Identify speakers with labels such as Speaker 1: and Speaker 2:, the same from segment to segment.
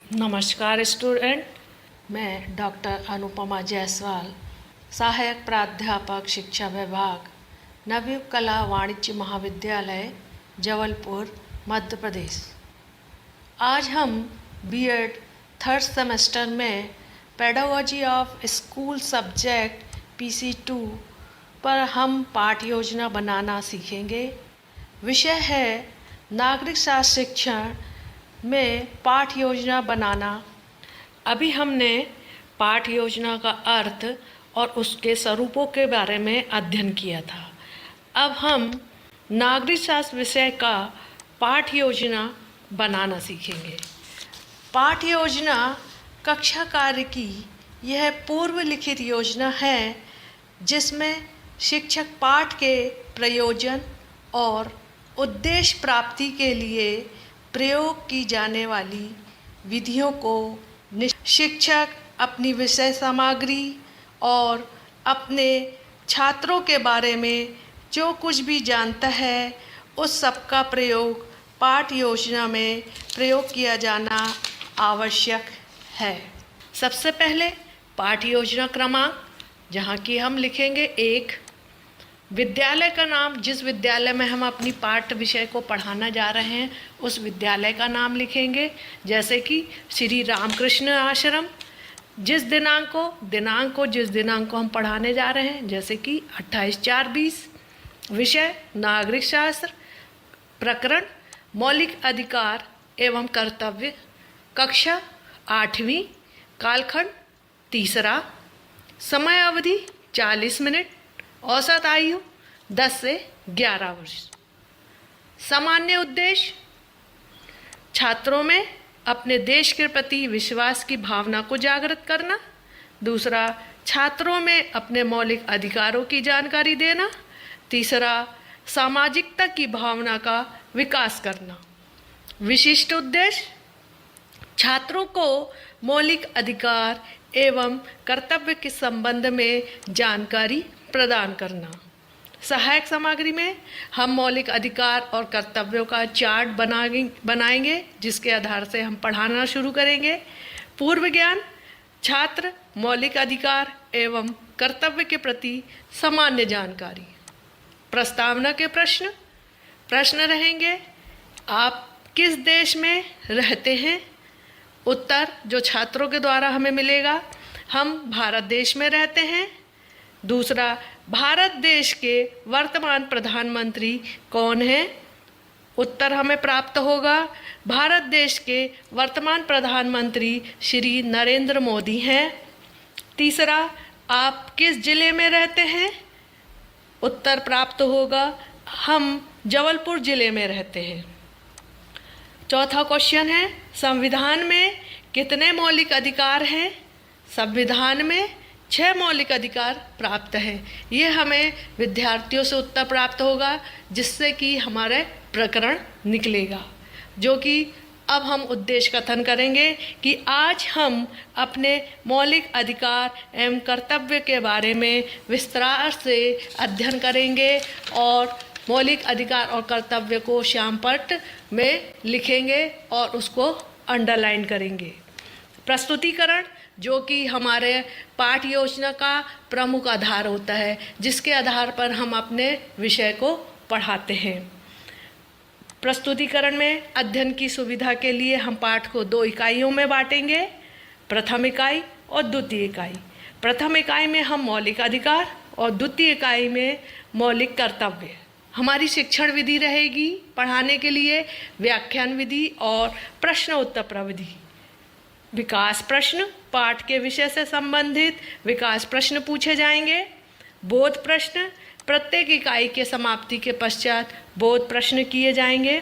Speaker 1: नमस्कार स्टूडेंट, मैं डॉक्टर अनुपमा जायसवाल, सहायक प्राध्यापक शिक्षा विभाग, नवयुग कला वाणिज्य महाविद्यालय, जबलपुर, मध्य प्रदेश। आज हम बीएड थर्ड सेमेस्टर में pedagogy of school subject PC2 पर हम पाठ योजना बनाना सीखेंगे। विषय है नागरिक शास्त्र शिक्षण में पाठ योजना बनाना। अभी हमने पाठ योजना का अर्थ और उसके स्वरूपों के बारे में अध्ययन किया था। अब हम नागरिक शास्त्र विषय का पाठ योजना बनाना सीखेंगे। पाठ योजना कक्षा कार्य की यह पूर्व लिखित योजना है जिसमें शिक्षक पाठ के प्रयोजन और उद्देश्य प्राप्ति के लिए प्रयोग की जाने वाली विधियों को शिक्षक अपनी विषय सामग्री और अपने छात्रों के बारे में जो कुछ भी जानता है उस सब का प्रयोग पाठ योजना में प्रयोग किया जाना आवश्यक है। सबसे पहले पाठ योजना क्रमांक, जहाँ की हम लिखेंगे 1। विद्यालय का नाम, जिस विद्यालय में हम अपनी पाठ्य विषय को पढ़ाना जा रहे हैं उस विद्यालय का नाम लिखेंगे, जैसे कि श्री रामकृष्ण आश्रम। जिस दिनांक को जिस दिनांक को हम पढ़ाने जा रहे हैं, जैसे कि 28/4/20। विषय नागरिक शास्त्र। प्रकरण मौलिक अधिकार एवं कर्तव्य। कक्षा 8वीं। कालखंड 3। समय अवधि 40 मिनट। औसत आयु 10 से 11 वर्ष। सामान्य उद्देश्य छात्रों में अपने देश के प्रति विश्वास की भावना को जागृत करना। 2, छात्रों में अपने मौलिक अधिकारों की जानकारी देना। 3, सामाजिकता की भावना का विकास करना। विशिष्ट उद्देश्य छात्रों को मौलिक अधिकार एवं कर्तव्य के संबंध में जानकारी प्रदान करना। सहायक सामग्री में हम मौलिक अधिकार और कर्तव्यों का चार्ट बनाएंगे जिसके आधार से हम पढ़ाना शुरू करेंगे। पूर्व ज्ञान छात्र मौलिक अधिकार एवं कर्तव्य के प्रति सामान्य जानकारी। प्रस्तावना के प्रश्न रहेंगे। आप किस देश में रहते हैं? उत्तर जो छात्रों के द्वारा हमें मिलेगा, हम भारत देश में रहते हैं। 2, भारत देश के वर्तमान प्रधानमंत्री कौन हैं? उत्तर हमें प्राप्त होगा, भारत देश के वर्तमान प्रधानमंत्री श्री नरेंद्र मोदी हैं। 3, आप किस जिले में रहते हैं? उत्तर प्राप्त होगा, हम जबलपुर जिले में रहते हैं। चौथा क्वेश्चन है, संविधान में कितने मौलिक अधिकार हैं? संविधान में 6 मौलिक अधिकार प्राप्त हैं। ये हमें विद्यार्थियों से उत्तर प्राप्त होगा जिससे कि हमारे प्रकरण निकलेगा, जो कि अब हम उद्देश्य कथन करेंगे कि आज हम अपने मौलिक अधिकार एवं कर्तव्य के बारे में विस्तार से अध्ययन करेंगे और मौलिक अधिकार और कर्तव्य को श्यामपट्ट में लिखेंगे और उसको अंडरलाइन करेंगे। प्रस्तुतिकरण जो कि हमारे पाठ योजना का प्रमुख आधार होता है, जिसके आधार पर हम अपने विषय को पढ़ाते हैं। प्रस्तुतिकरण में अध्ययन की सुविधा के लिए हम पाठ को 2 इकाइयों में बांटेंगे, प्रथम इकाई और द्वितीय इकाई। प्रथम इकाई में हम मौलिक अधिकार और द्वितीय इकाई में मौलिक कर्तव्य। हमारी शिक्षण विधि रहेगी पढ़ाने के लिए व्याख्यान विधि और प्रश्न उत्तर प्रविधि। विकास प्रश्न, पाठ के विषय से संबंधित विकास प्रश्न पूछे जाएंगे। बोध प्रश्न, प्रत्येक इकाई के समाप्ति के पश्चात बोध प्रश्न किए जाएंगे।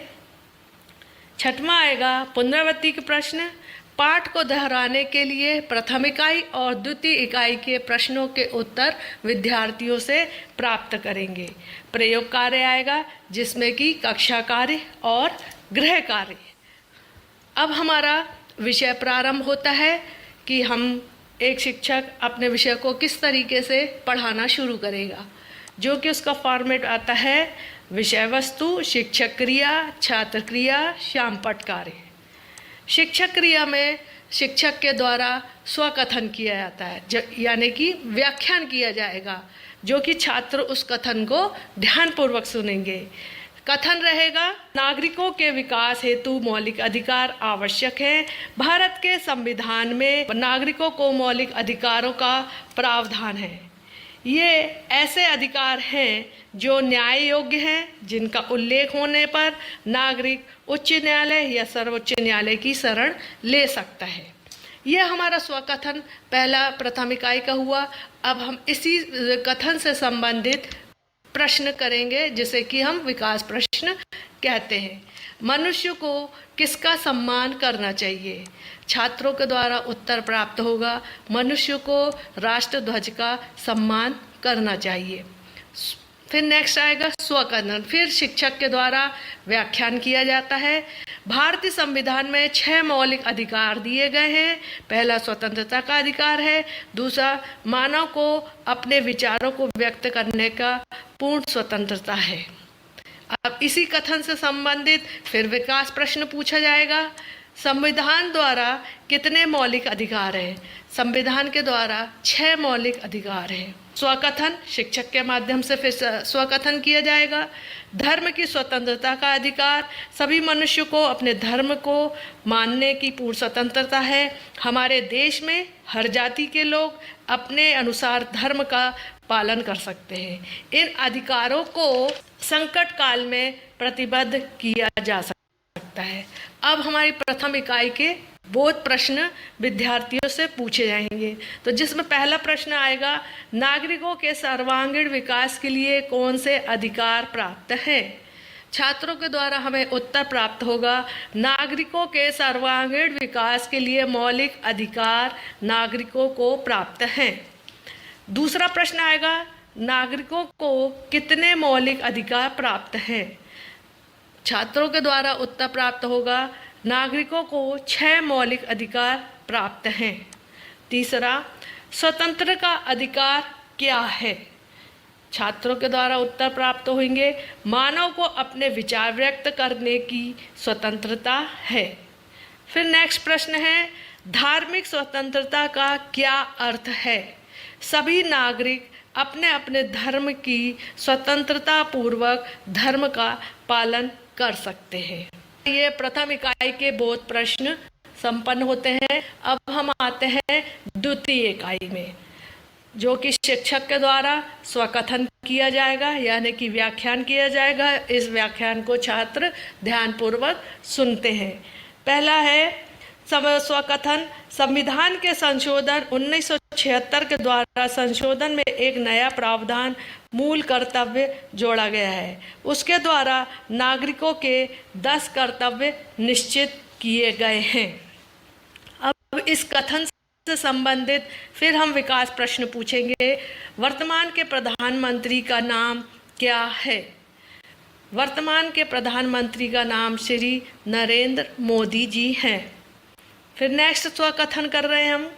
Speaker 1: 6वां आएगा पुनरावृत्ति के प्रश्न। पाठ को दोहराने के लिए प्रथम इकाई और द्वितीय इकाई के प्रश्नों के उत्तर विद्यार्थियों से प्राप्त करेंगे। प्रयोग कार्य आएगा जिसमें कि कक्षा कार्य और गृह कार्य। अब हमारा विषय प्रारंभ होता है कि हम एक शिक्षक अपने विषय को किस तरीके से पढ़ाना शुरू करेगा, जो कि उसका फॉर्मेट आता है विषय वस्तु, शिक्षक क्रिया, छात्र क्रिया, श्यामपट्ट कार्य। शिक्षक क्रिया में शिक्षक के द्वारा स्वकथन किया जाता है, यानी कि व्याख्यान किया जाएगा, जो कि छात्र उस कथन को ध्यानपूर्वक सुनेंगे। कथन रहेगा, नागरिकों के विकास हेतु मौलिक अधिकार आवश्यक है। भारत के संविधान में नागरिकों को मौलिक अधिकारों का प्रावधान है। ये ऐसे अधिकार हैं जो न्याय योग्य हैं, जिनका उल्लेख होने पर नागरिक उच्च न्यायालय या सर्वोच्च न्यायालय की शरण ले सकता है। यह हमारा स्वकथन पहला प्रथम इकाई का हुआ। अब हम इसी कथन से संबंधित प्रश्न करेंगे, जिसे कि हम विकास प्रश्न कहते हैं। मनुष्य को किसका सम्मान करना चाहिए? छात्रों के द्वारा उत्तर प्राप्त होगा, मनुष्य को राष्ट्र ध्वज का सम्मान करना चाहिए। फिर नेक्स्ट आएगा स्वकथन। फिर शिक्षक के द्वारा व्याख्यान किया जाता है। भारतीय संविधान में 6 मौलिक अधिकार दिए गए हैं। पहला स्वतंत्रता का अधिकार है। दूसरा, मानव को अपने विचारों को व्यक्त करने का पूर्ण स्वतंत्रता है। अब इसी कथन से संबंधित फिर विकास प्रश्न पूछा जाएगा। संविधान द्वारा कितने मौलिक अधिकार हैं? संविधान के द्वारा 6 मौलिक अधिकार हैं। स्वकथन शिक्षक के माध्यम से फिर स्वकथन किया जाएगा। धर्म की स्वतंत्रता का अधिकार, सभी मनुष्य को अपने धर्म को मानने की पूर्ण स्वतंत्रता है। हमारे देश में हर जाति के लोग अपने अनुसार धर्म का पालन कर सकते हैं। इन अधिकारों को संकट काल में प्रतिबद्ध किया जा सकता है। अब हमारी प्रथम इकाई के बोध प्रश्न विद्यार्थियों से पूछे जाएंगे। तो जिसमें पहला प्रश्न आएगा, नागरिकों के सर्वांगीण विकास के लिए कौन से अधिकार प्राप्त हैं? छात्रों के द्वारा हमें उत्तर प्राप्त होगा, नागरिकों के सर्वांगीण विकास के लिए मौलिक अधिकार नागरिकों को प्राप्त हैं। दूसरा प्रश्न आएगा, नागरिकों को कितने मौलिक अधिकार प्राप्त हैं? छात्रों के द्वारा उत्तर प्राप्त होगा, नागरिकों को 6 मौलिक अधिकार प्राप्त हैं। तीसरा, स्वतंत्र का अधिकार क्या है? छात्रों के द्वारा उत्तर प्राप्त होंगे, मानव को अपने विचार व्यक्त करने की स्वतंत्रता है। फिर नेक्स्ट प्रश्न है, धार्मिक स्वतंत्रता का क्या अर्थ है? सभी नागरिक अपने अपने धर्म की स्वतंत्रता पूर्वक धर्म का पालन कर सकते हैं। ये प्रथम इकाई के बोध प्रश्न संपन्न होते हैं। अब हम आते हैं द्वितीय इकाई में, जो कि शिक्षक के द्वारा स्वकथन किया जाएगा, यानी कि व्याख्यान किया जाएगा। इस व्याख्यान को छात्र ध्यानपूर्वक सुनते हैं। पहला है स्वकथन। संविधान के संशोधन 1976 के द्वारा संशोधन में एक नया प्रावधान मूल कर्तव्य जोड़ा गया है। उसके द्वारा नागरिकों के 10 कर्तव्य निश्चित किए गए हैं। अब इस कथन से संबंधित फिर हम विकास प्रश्न पूछेंगे। वर्तमान के प्रधानमंत्री का नाम क्या है? वर्तमान के प्रधानमंत्री का नाम श्री नरेंद्र मोदी जी हैं। फिर नेक्स्ट स्वकथन कर रहे हैं हम,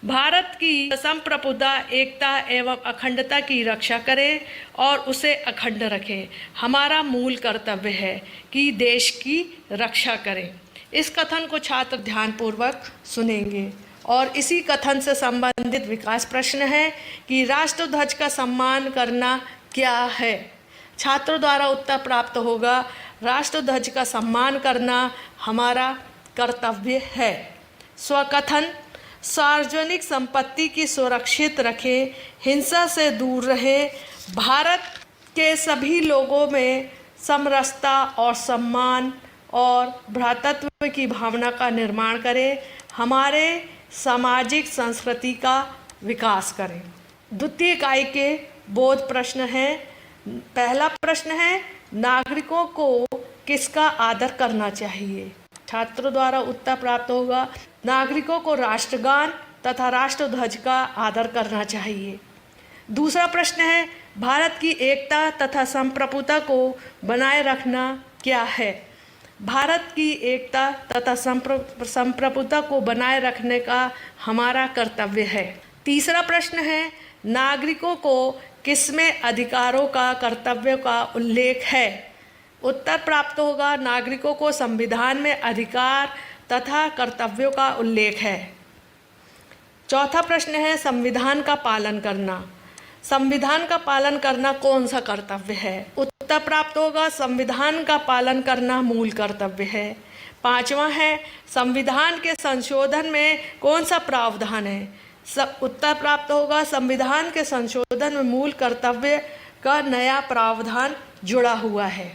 Speaker 1: भारत की संप्रभुता, एकता एवं अखंडता की रक्षा करें और उसे अखंड रखें। हमारा मूल कर्तव्य है कि देश की रक्षा करें। इस कथन को छात्र ध्यानपूर्वक सुनेंगे। और इसी कथन से संबंधित विकास प्रश्न है कि राष्ट्र ध्वज का सम्मान करना क्या है? छात्रों द्वारा उत्तर प्राप्त होगा, राष्ट्र ध्वज का सम्मान करना हमारा कर्तव्य है। स्वकथन, सार्वजनिक संपत्ति की सुरक्षित रखें, हिंसा से दूर रहें, भारत के सभी लोगों में समरसता और सम्मान और भ्रातृत्व की भावना का निर्माण करें, हमारे सामाजिक संस्कृति का विकास करें। द्वितीय इकाई के बोध प्रश्न हैं। पहला प्रश्न है, नागरिकों को किसका आदर करना चाहिए? छात्रों द्वारा उत्तर प्राप्त होगा, नागरिकों को राष्ट्रगान तथा राष्ट्र ध्वज का आदर करना चाहिए। दूसरा प्रश्न है, भारत की एकता तथा संप्रभुता को बनाए रखना क्या है? भारत की एकता तथा संप्रभुता को बनाए रखने का हमारा कर्तव्य है। तीसरा प्रश्न है, नागरिकों को किसमें अधिकारों का कर्तव्य का उल्लेख है? उत्तर प्राप्त होगा, नागरिकों को संविधान में अधिकार तथा कर्तव्यों का उल्लेख है। चौथा प्रश्न है संविधान का पालन करना। संविधान का पालन करना कौन सा कर्तव्य है? उत्तर प्राप्त होगा संविधान का पालन करना मूल कर्तव्य है। पांचवा है संविधान के संशोधन में कौन सा प्रावधान है? उत्तर प्राप्त होगा संविधान के संशोधन में मूल कर्तव्य का नया प्रावधान जुड़ा हुआ है।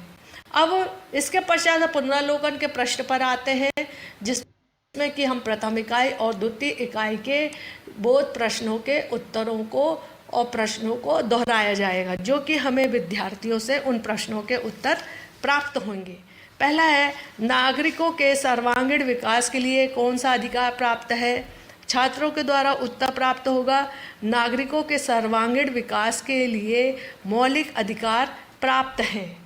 Speaker 1: अब इसके पश्चात पुनरावलोकन के प्रश्न पर आते हैं, जिसमें कि हम प्रथम इकाई और द्वितीय इकाई के बोध प्रश्नों के उत्तरों को और प्रश्नों को दोहराया जाएगा, जो कि हमें विद्यार्थियों से उन प्रश्नों के उत्तर प्राप्त होंगे। पहला है नागरिकों के सर्वांगीण विकास के लिए कौन सा अधिकार प्राप्त है? छात्रों के द्वारा उत्तर प्राप्त होगा नागरिकों के सर्वांगीण विकास के लिए मौलिक अधिकार प्राप्त हैं।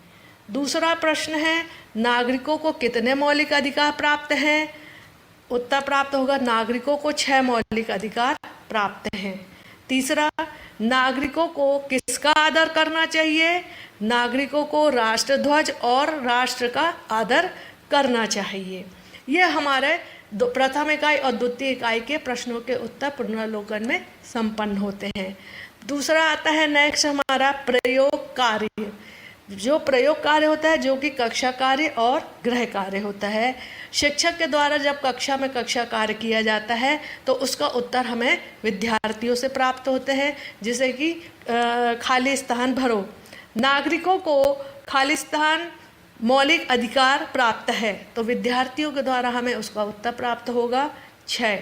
Speaker 1: दूसरा प्रश्न है नागरिकों को कितने मौलिक अधिकार प्राप्त हैं? उत्तर प्राप्त होगा नागरिकों को 6 मौलिक अधिकार प्राप्त हैं। तीसरा नागरिकों को किसका आदर करना चाहिए? नागरिकों को राष्ट्रध्वज और राष्ट्र का आदर करना चाहिए। ये हमारे प्रथम इकाई और द्वितीय इकाई के प्रश्नों के उत्तर पुनरावलोकन में संपन्न होते हैं। दूसरा आता है नेक्स्ट हमारा प्रयोग कार्य। जो प्रयोग कार्य होता है जो कि कक्षा कार्य और गृह कार्य होता है। शिक्षक के द्वारा जब कक्षा में कक्षा कार्य किया जाता है तो उसका उत्तर हमें विद्यार्थियों से प्राप्त होते हैं, जैसे कि खाली स्थान भरो। नागरिकों को खाली स्थान मौलिक अधिकार प्राप्त है, तो विद्यार्थियों के द्वारा हमें उसका उत्तर प्राप्त होगा 6।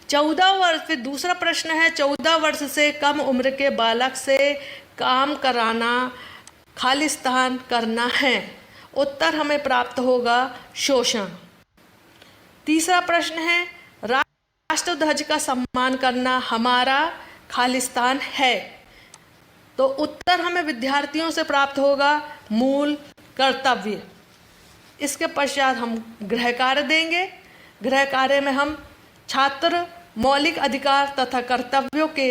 Speaker 1: 14 वर्ष, फिर दूसरा प्रश्न है 14 वर्ष से कम उम्र के बालक से काम कराना, खालिस्तान करना है। उत्तर हमें प्राप्त होगा शोषण। तीसरा प्रश्न है राष्ट्रध्वज का सम्मान करना हमारा खालिस्तान है, तो उत्तर हमें विद्यार्थियों से प्राप्त होगा मूल कर्तव्य। इसके पश्चात हम गृह कार्य देंगे। गृह कार्य में हम छात्र मौलिक अधिकार तथा कर्तव्यों के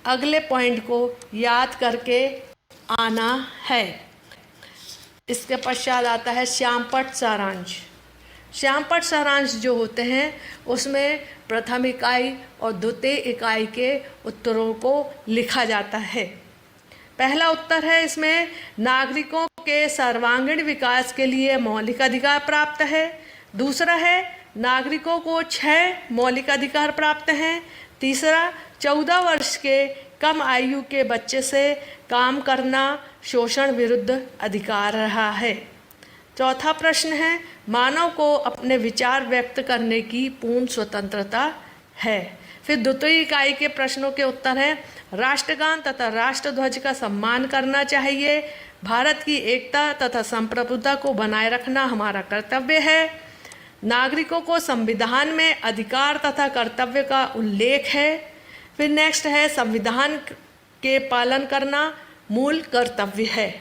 Speaker 1: अगले पॉइंट को याद करके आना है। इसके पश्चात आता है श्यामपट्ट सारांश। श्यामपट्ट सारांश जो होते हैं उसमें प्रथम इकाई और द्वितीय इकाई के उत्तरों को लिखा जाता है। पहला उत्तर है इसमें नागरिकों के सर्वांगीण विकास के लिए मौलिक अधिकार प्राप्त है। दूसरा है नागरिकों को 6 मौलिक अधिकार प्राप्त हैं। तीसरा 14 वर्ष के कम आयु के बच्चे से काम करना शोषण विरुद्ध अधिकार रहा है। चौथा प्रश्न है मानव को अपने विचार व्यक्त करने की पूर्ण स्वतंत्रता है। फिर द्वितीय इकाई के प्रश्नों के उत्तर हैं राष्ट्रगान तथा राष्ट्रध्वज का सम्मान करना चाहिए, भारत की एकता तथा संप्रभुता को बनाए रखना हमारा कर्तव्य है, नागरिकों को संविधान में अधिकार तथा कर्तव्य का उल्लेख है। फिर नेक्स्ट है संविधान के पालन करना मूल कर्तव्य है।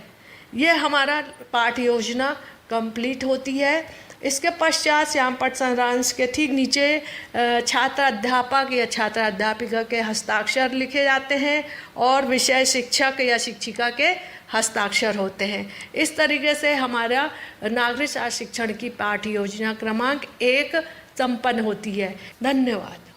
Speaker 1: ये हमारा पाठ्य योजना कंप्लीट होती है। इसके पश्चात श्यामपट्ट सारांश के ठीक नीचे छात्र अध्यापक या छात्र अध्यापिका के हस्ताक्षर लिखे जाते हैं और विषय शिक्षक या शिक्षिका के हस्ताक्षर होते हैं। इस तरीके से हमारा नागरिक शास्त्र शिक्षण की पाठ्य योजना क्रमांक 1 संपन्न होती है। धन्यवाद।